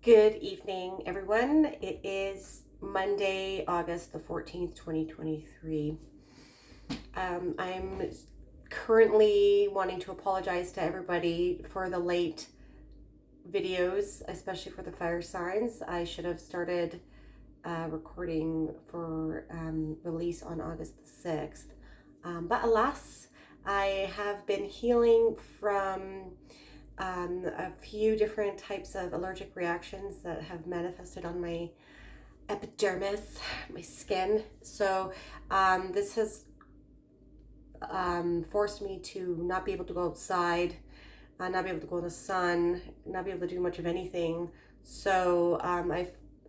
Good evening, everyone. It is Monday, August the 14th, 2023. I'm currently wanting to apologize to everybody for the late videos, especially for the fire signs. I should have started recording for release on August the 6th. But alas, I have been healing from a few different types of allergic reactions that have manifested on my epidermis, my skin. So this has forced me to not be able to go outside, not be able to go in the sun, not be able to do much of anything. So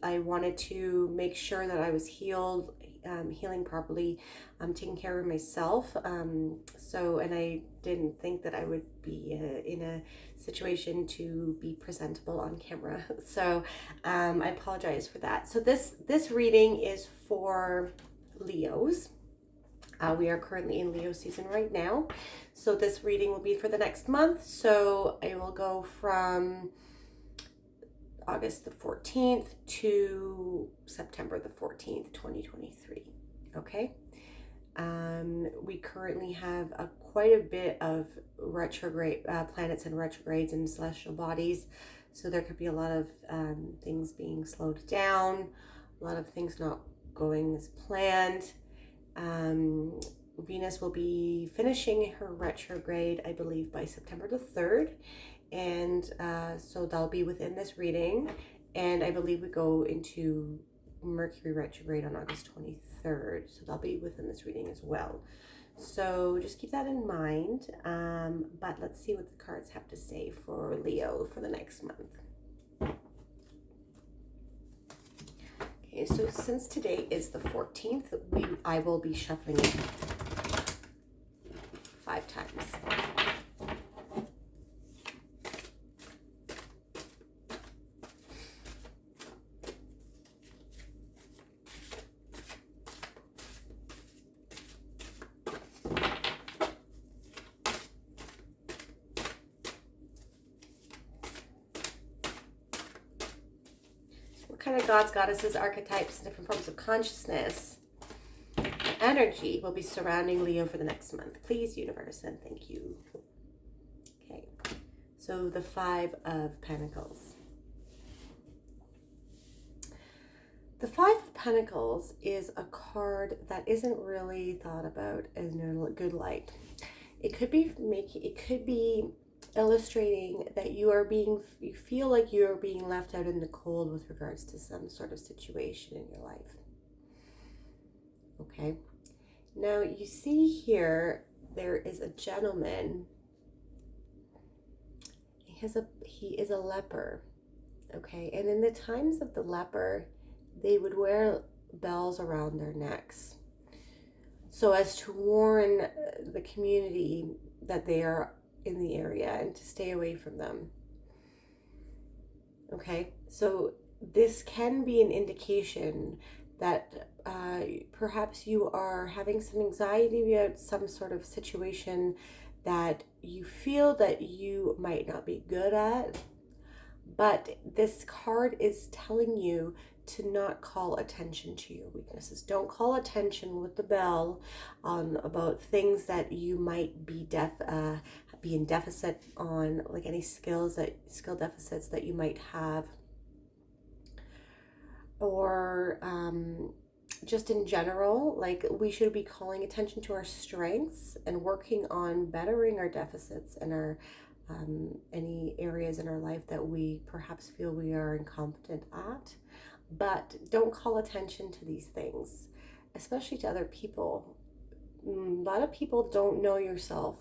I wanted to make sure that I was healing properly, taking care of myself. And I didn't think that I would be in a situation to be presentable on camera. So I apologize for that. So this reading is for Leos. We are currently in Leo season right now. So this reading will be for the next month. So I will go from August the 14th to September the 14th, 2023. Okay. We currently have quite a bit of retrograde planets and retrogrades and celestial bodies. So there could be a lot of things being slowed down, a lot of things not going as planned. Venus will be finishing her retrograde, I believe, by September the 3rd. And so that'll be within this reading. And I believe we go into Mercury retrograde on August 23rd. So that'll be within this reading as well. So just keep that in mind. But let's see what the cards have to say for Leo for the next month. Okay, so since today is the 14th, I will be shuffling it 5 times. What kind of gods, goddesses, archetypes, and different forms of consciousness energy will be surrounding Leo for the next month? Please, universe, and thank you. Okay, so the 5 of Pentacles. The 5 of Pentacles is a card that isn't really thought about in a good light. It could be illustrating that you feel like you are being left out in the cold with regards to some sort of situation in your life. Okay. Now you see here, there is a gentleman. He is a leper. Okay. And in the times of the leper, they would wear bells around their necks, so as to warn the community that they are in the area and to stay away from them. Okay, so this can be an indication that perhaps you are having some anxiety about some sort of situation that you feel that you might not be good at. But this card is telling you to not call attention to your weaknesses. Don't call attention with the bell about things that you might be in deficit on, like any skill deficits that you might have, or just in general. Like, we should be calling attention to our strengths and working on bettering our deficits and our any areas in our life that we perhaps feel we are incompetent at. But don't call attention to these things, especially to other people. A lot of people don't know yourself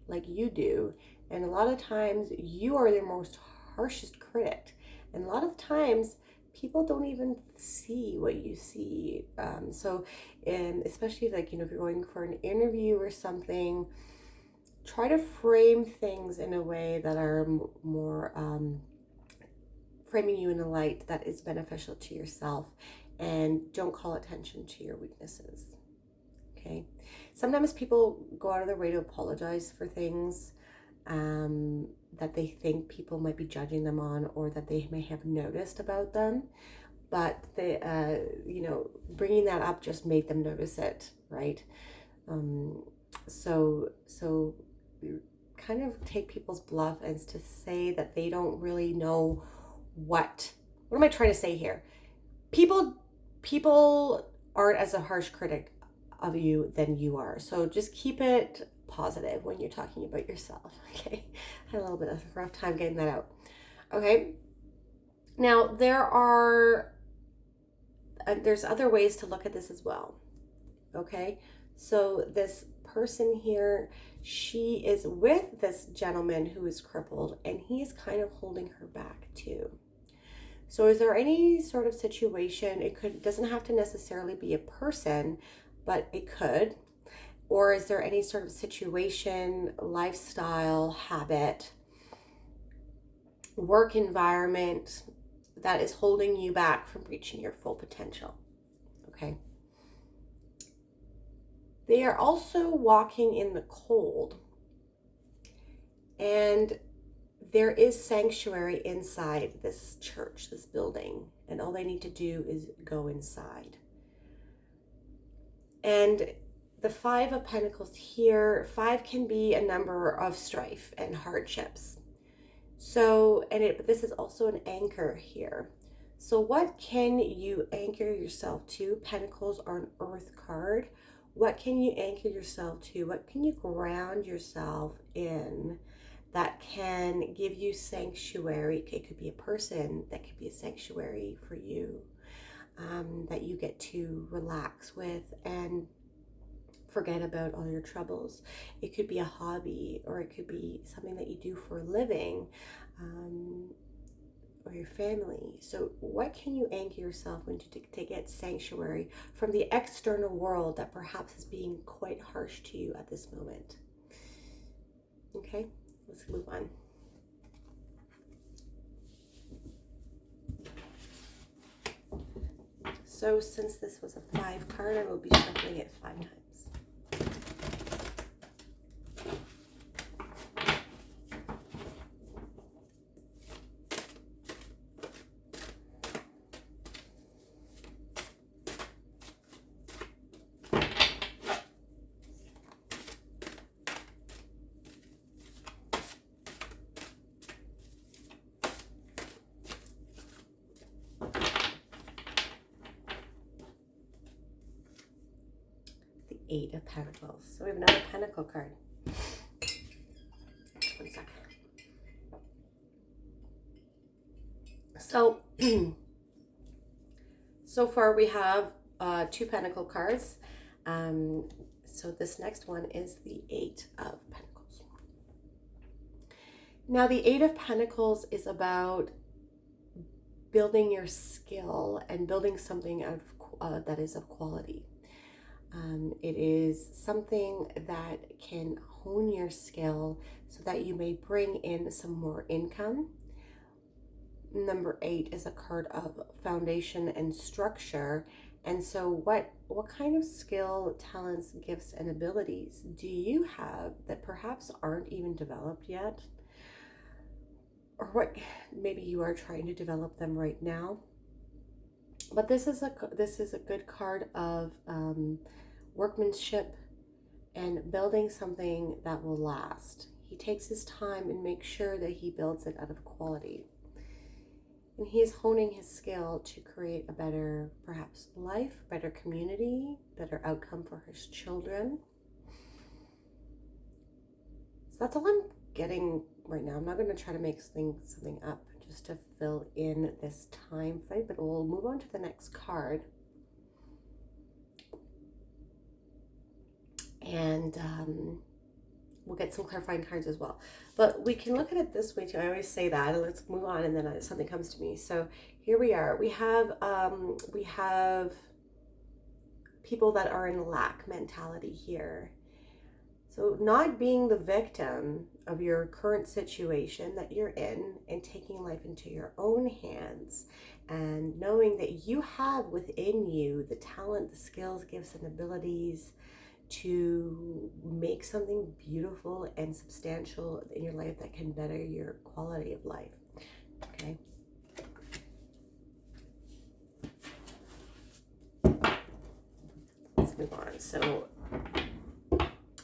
like you do, and a lot of times you are their most harshest critic, and a lot of times people don't even see what you see. Especially if you're going for an interview or something, try to frame things in a way that are more framing you in a light that is beneficial to yourself, and don't call attention to your weaknesses. Okay. Sometimes people go out of their way to apologize for things, that they think people might be judging them on, or that they may have noticed about them. But they, bringing that up just made them notice it, right? Um, so kind of take people's bluff as to say that they don't really know what am I trying to say here? People aren't as a harsh critic of you than you are. So just keep it positive when you're talking about yourself. Okay. I had a little bit of a rough time getting that out. Okay. Now there's other ways to look at this as well. Okay. So this person here, she is with this gentleman who is crippled, and he's kind of holding her back too. So is there any sort of situation, doesn't have to necessarily be a person, but it could, or is there any sort of situation, lifestyle, habit, work environment that is holding you back from reaching your full potential? Okay. They are also walking in the cold, and there is sanctuary inside this church, this building, and all they need to do is go inside. And the Five of Pentacles here, 5 can be a number of strife and hardships. So, but this is also an anchor here. So what can you anchor yourself to? Pentacles are an earth card. What can you anchor yourself to? What can you ground yourself in that can give you sanctuary? It could be a person that could be a sanctuary for you, that you get to relax with and forget about all your troubles. It could be a hobby, or it could be something that you do for a living, or your family. So what can you anchor yourself into to get sanctuary from the external world that perhaps is being quite harsh to you at this moment? Okay, let's move on. So since this was a 5 card, I will be shuffling it 5 times. The 8 of Pentacles. So we have another Pentacle card. 1 second. So, so far we have 2 Pentacle cards. So this next one is the 8 of Pentacles. Now the 8 of Pentacles is about building your skill and building something out of, that is of quality. It is something that can hone your skill so that you may bring in some more income. Number 8 is a card of foundation and structure. And so what kind of skill, talents, gifts, and abilities do you have that perhaps aren't even developed yet? Or what maybe you are trying to develop them right now? But this is a good card of workmanship and building something that will last. He takes his time and makes sure that he builds it out of quality. And he is honing his skill to create a better, perhaps, life, better community, better outcome for his children. So that's all I'm getting right now. I'm not going to try to make something up just to fill in this time frame, but we'll move on to the next card. And we'll get some clarifying cards as well. But we can look at it this way too. I always say that. Let's move on, and then something comes to me. So here we are. We have people that are in lack mentality here. So not being the victim of your current situation that you're in and taking life into your own hands, and knowing that you have within you the talent, the skills, gifts, and abilities to make something beautiful and substantial in your life that can better your quality of life. Okay. Let's move on. So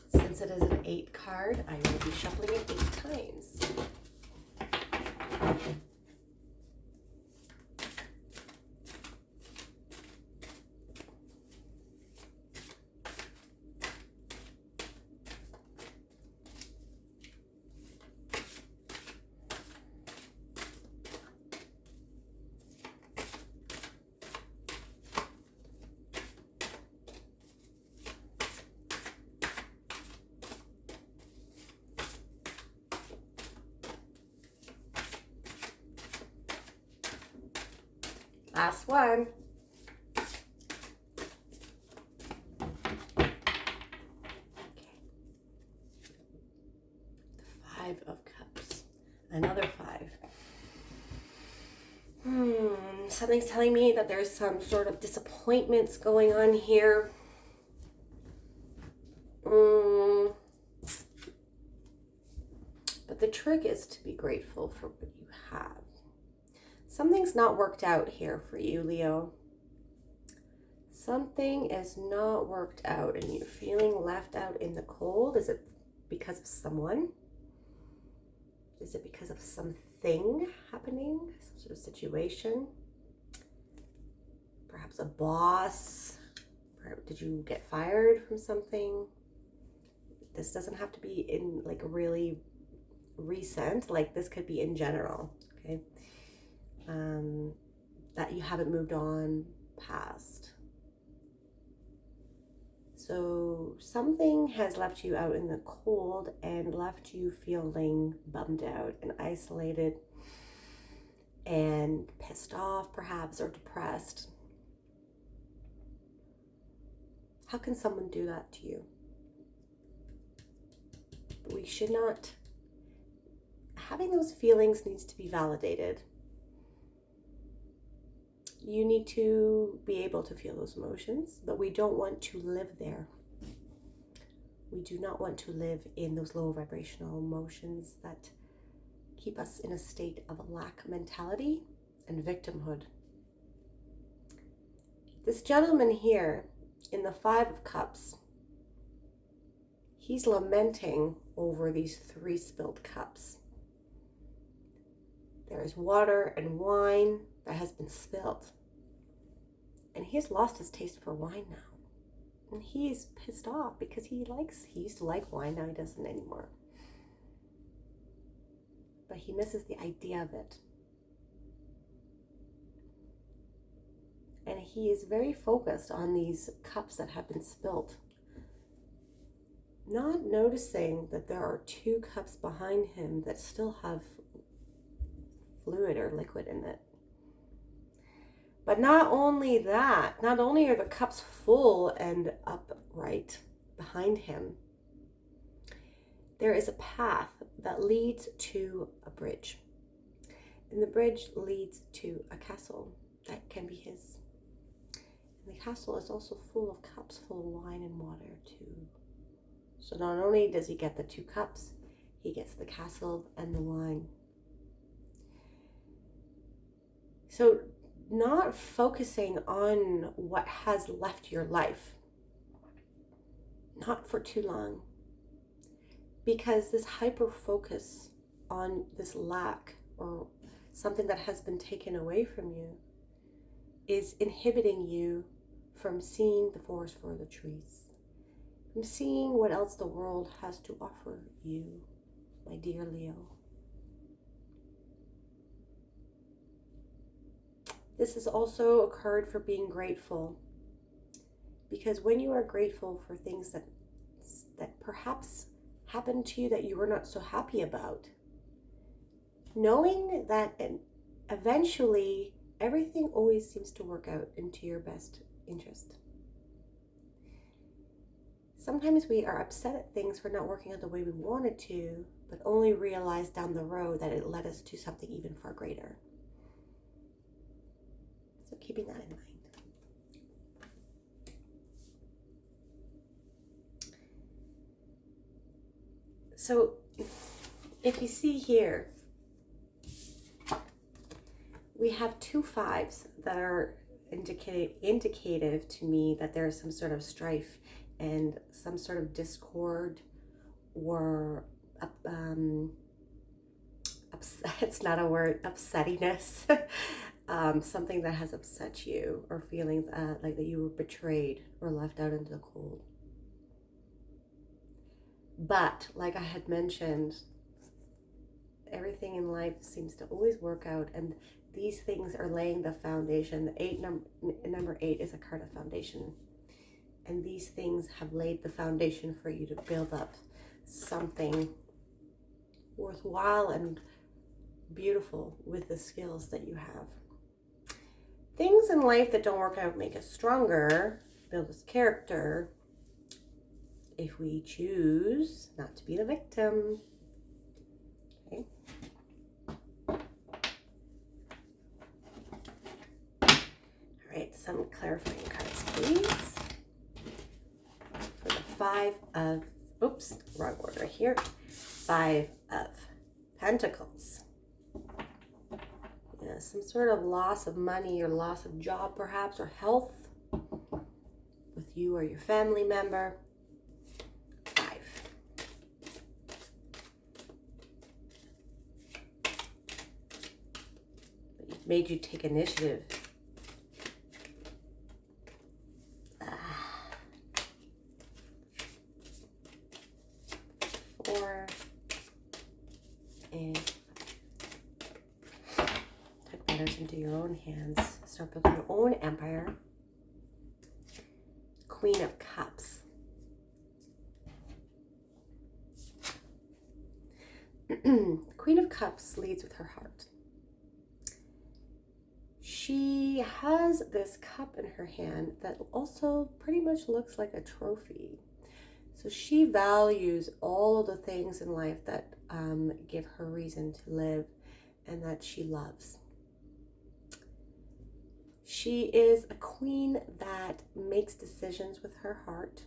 since it is an 8 card, I will be shuffling it 8 times. Last one. Okay. The 5 of Cups. Another 5. Something's telling me that there's some sort of disappointments going on here. But the trick is to be grateful for what you have. Something's not worked out here for you, Leo. Something is not worked out and you're feeling left out in the cold. Is it because of someone? Is it because of something happening? Some sort of situation? Perhaps a boss? Perhaps, did you get fired from something? This doesn't have to be in like really recent. Like this could be in general, okay? That you haven't moved on past. So something has left you out in the cold and left you feeling bummed out and isolated and pissed off perhaps, or depressed. How can someone do that to you? We should not. Having those feelings needs to be validated. You need to be able to feel those emotions, but we don't want to live there. We do not want to live in those low vibrational emotions that keep us in a state of a lack mentality and victimhood. This gentleman here in the 5 of Cups, he's lamenting over these 3 spilled cups. There is water and wine that has been spilled. And he's lost his taste for wine now. And he's pissed off because he used to like wine, now he doesn't anymore. But he misses the idea of it. And he is very focused on these cups that have been spilled. Not noticing that there are 2 cups behind him that still have fluid or liquid in it. But not only that, not only are the cups full and upright behind him, there is a path that leads to a bridge. And the bridge leads to a castle that can be his. And the castle is also full of cups, full of wine and water too. So not only does he get the 2 cups, he gets the castle and the wine. So not focusing on what has left your life, not for too long, because this hyper focus on this lack or something that has been taken away from you is inhibiting you from seeing the forest for the trees, from seeing what else the world has to offer you, my dear Leo. This is also a card for being grateful, because when you are grateful for things that perhaps happened to you that you were not so happy about, knowing that eventually everything always seems to work out into your best interest. Sometimes we are upset at things for not working out the way we wanted to, but only realize down the road that it led us to something even far greater. So keeping that in mind. So if you see here, we have 2 5s that are indicative to me that there is some sort of strife and some sort of discord or it's not a word, upsettiness. Something that has upset you, or feelings like that you were betrayed or left out into the cold. But like I had mentioned, everything in life seems to always work out, and these things are laying the foundation. The number 8 is a card of foundation, and these things have laid the foundation for you to build up something worthwhile and beautiful with the skills that you have. Things in life that don't work out make us stronger, build us character, if we choose not to be the victim. Okay. All right, some clarifying cards, please. For the 5 of, oops, wrong order here. 5 of Pentacles. Yeah, some sort of loss of money or loss of job perhaps, or health with you or your family member. 5. It made you take initiative. 4 and take matters into your own hands. Start building your own empire. Queen of Cups. Queen of Cups leads with her heart. She has this cup in her hand that also pretty much looks like a trophy. So she values all of the things in life that give her reason to live and that she loves. She is a queen that makes decisions with her heart.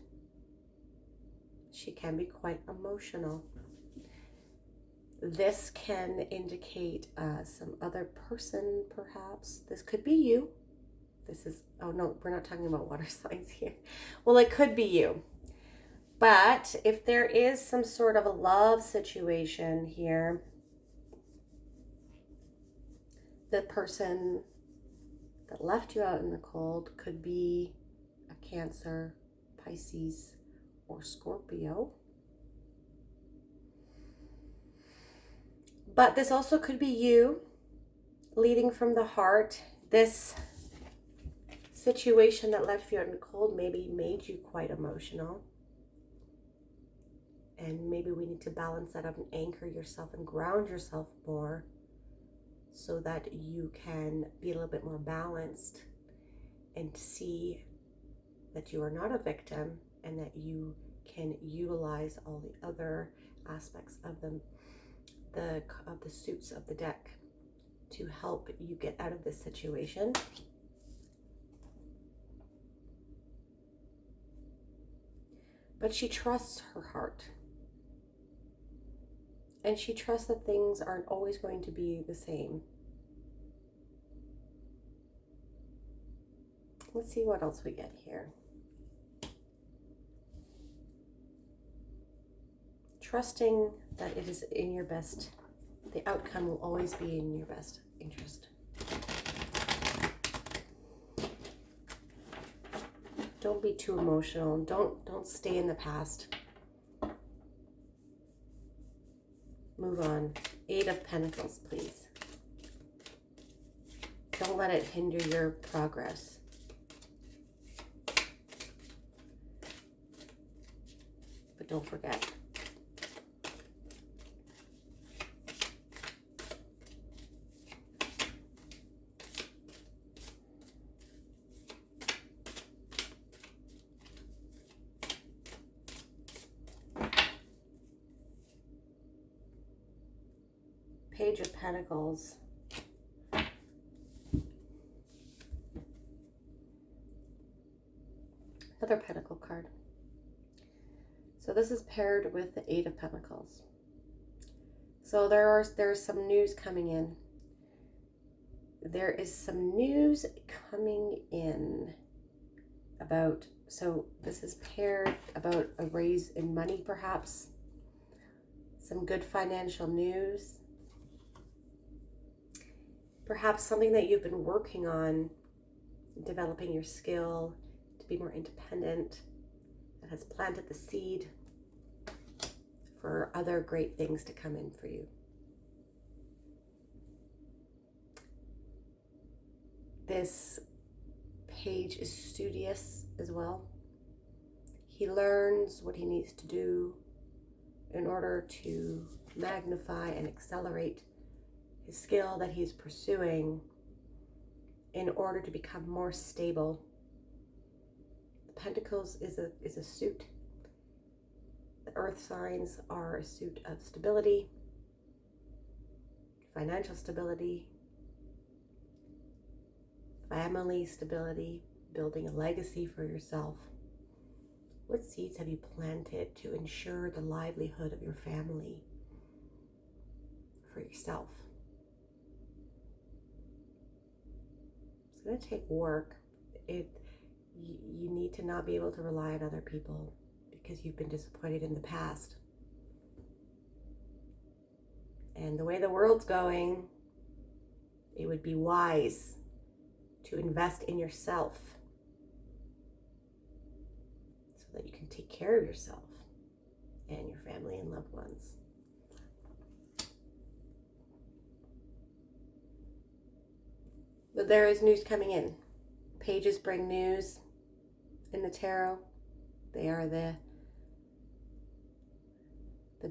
She can be quite emotional. This can indicate some other person, perhaps. This could be you. This is, oh no, we're not talking about water signs here. Well, it could be you. But if there is some sort of a love situation here, the person that left you out in the cold could be a Cancer, Pisces, or Scorpio. But this also could be you leading from the heart. This situation that left you out in the cold maybe made you quite emotional. And maybe we need to balance that out and anchor yourself and ground yourself more so that you can be a little bit more balanced and see that you are not a victim and that you can utilize all the other aspects of them, the suits of the deck, to help you get out of this situation. But she trusts her heart. And she trusts that things aren't always going to be the same. Let's see what else we get here. Trusting that it is in your best, the outcome will always be in your best interest. Don't be too emotional. Don't stay in the past. Move on. 8 of Pentacles, please. Don't let it hinder your progress. But don't forget. Page of Pentacles. Another Pentacle card. So this is paired with the 8 of Pentacles. So there's some news coming in. There is some news coming in about, so this is paired about a raise in money, perhaps some good financial news, perhaps something that you've been working on, developing your skill to be more independent, that has planted the seed for other great things to come in for you. This page is studious as well. He learns what he needs to do in order to magnify and accelerate his skill that he's pursuing in order to become more stable. The Pentacles is a suit. The earth signs are a suit of stability, financial stability, family stability, building a legacy for yourself. What seeds have you planted to ensure the livelihood of your family for yourself? It's going to take work. You need to not be able to rely on other people because you've been disappointed in the past. And the way the world's going, it would be wise to invest in yourself so that you can take care of yourself and your family and loved ones. But there is news coming in. Pages bring news in the tarot. They are the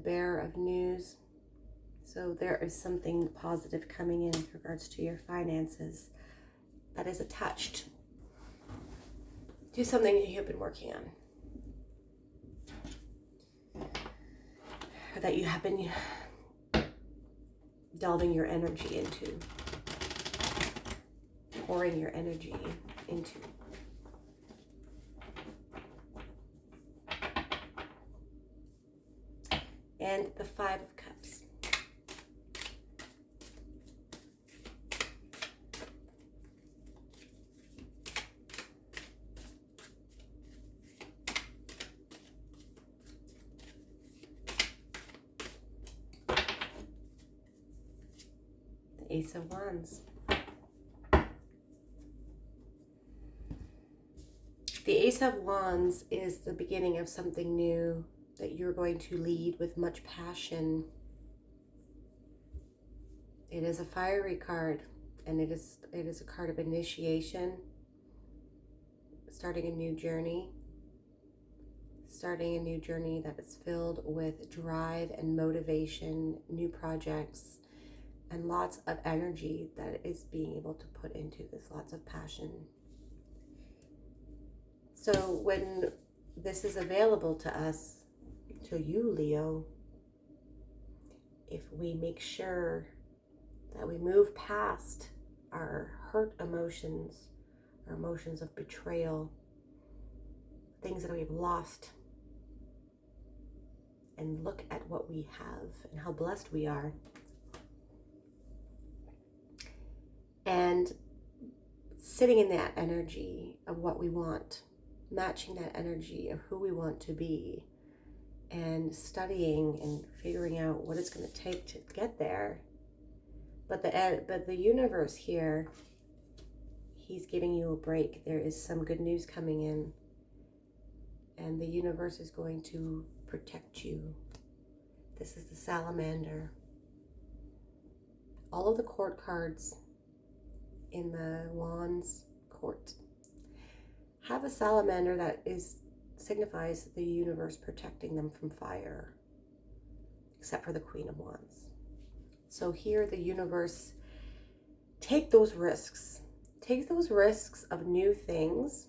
bearer of news. So there is something positive coming in with regards to your finances that is attached to something that you've been working on, or that you have been delving your energy into, pouring your energy into. And the Five of Cups. The Ace of Wands. The Ace of Wands is the beginning of something new that you're going to lead with much passion. It is a fiery card, and it is a card of initiation, starting a new journey that is filled with drive and motivation, new projects, and lots of energy that is being able to put into this, lots of passion. So when this is available to us, to you, Leo, if we make sure that we move past our hurt emotions, our emotions of betrayal, things that we've lost, and look at what we have and how blessed we are, and sitting in that energy of what we want, matching that energy of who we want to be, and studying and figuring out what it's going to take to get there. But the universe here, he's giving you a break. There is some good news coming in, and the universe is going to protect you. This is the Salamander. All of the court cards in the Wands court have a salamander that signifies the universe protecting them from fire, except for the Queen of Wands. So here the universe, take those risks of new things.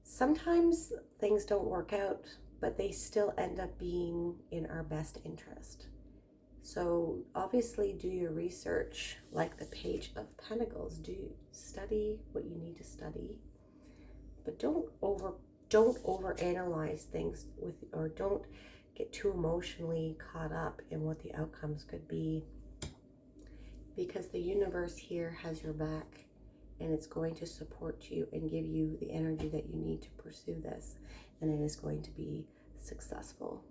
Sometimes things don't work out, but they still end up being in our best interest. So obviously do your research, like the Page of Pentacles. Study what you need to study, but don't overanalyze things or don't get too emotionally caught up in what the outcomes could be, because the universe here has your back, and it's going to support you and give you the energy that you need to pursue this, and it is going to be successful.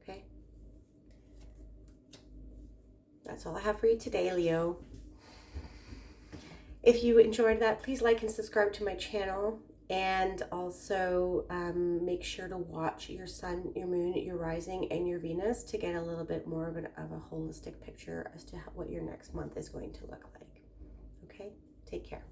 Okay? That's all I have for you today, Leo. If you enjoyed that, please like and subscribe to my channel, and also make sure to watch your sun, your moon, your rising, and your Venus to get a little bit more of a holistic picture as to what your next month is going to look like. Okay? Take care.